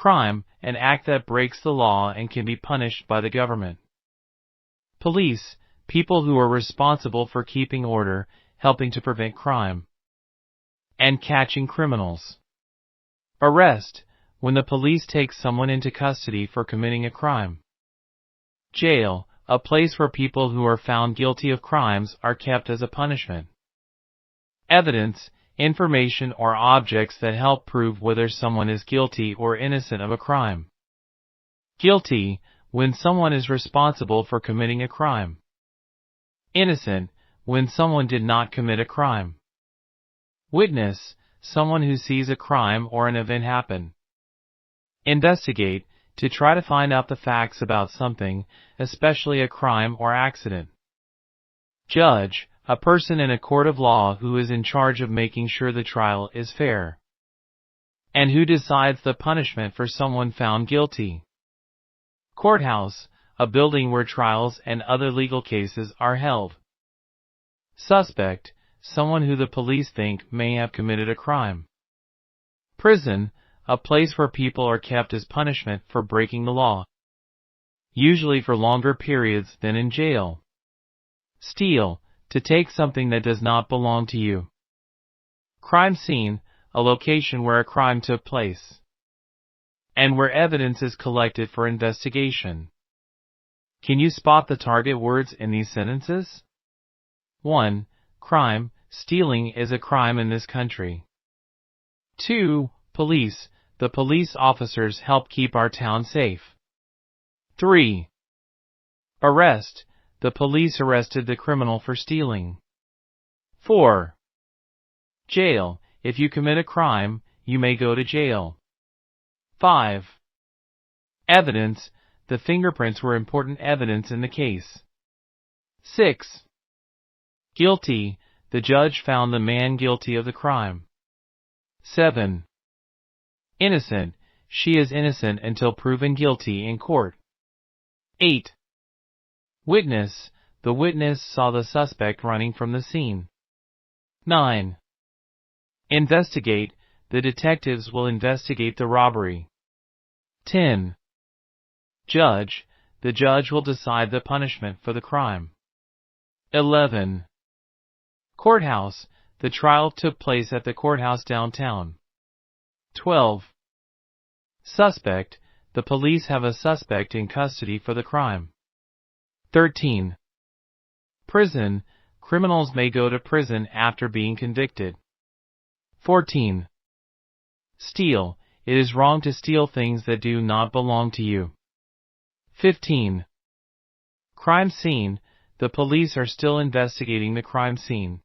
Crime, an act that breaks the law and can be punished by the government. Police, people who are responsible for keeping order, helping to prevent crime and catching criminals. Arrest, when the police take someone into custody for committing a crime. Jail, a place where people who are found guilty of crimes are kept as a punishment. Evidence, information or objects that help prove whether someone is guilty or innocent of a crime. Guilty, when someone is responsible for committing a crime. Innocent, when someone did not commit a crime. Witness, someone who sees a crime or an event happen. Investigate, to try to find out the facts about something, especially a crime or accident. Judge, a person in a court of law who is in charge of making sure the trial is fair and who decides the punishment for someone found guilty. Courthouse, a building where trials and other legal cases are held. Suspect, someone who the police think may have committed a crime. Prison, a place where people are kept as punishment for breaking the law, usually for longer periods than in jail. Steal, to take something that does not belong to you. Crime scene, a location where a crime took place and where evidence is collected for investigation. Can you spot the target words in these sentences? 1. Crime, stealing is a crime in this country. 2. Police, the police officers help keep our town safe. 3. Arrest, the police arrested the criminal for stealing. 4. Jail, if you commit a crime, you may go to jail. 5. Evidence, the fingerprints were important evidence in the case. 6. Guilty, the judge found the man guilty of the crime. 7. Innocent, she is innocent until proven guilty in court. 8. Witness, the witness saw the suspect running from the scene. 9. Investigate, the detectives will investigate the robbery. 10. Judge, the judge will decide the punishment for the crime. 11. Courthouse, the trial took place at the courthouse downtown. 12. Suspect, the police have a suspect in custody for the crime. 13. Prison, criminals may go to prison after being convicted. 14. Steal, it is wrong to steal things that do not belong to you. 15. Crime scene, the police are still investigating the crime scene.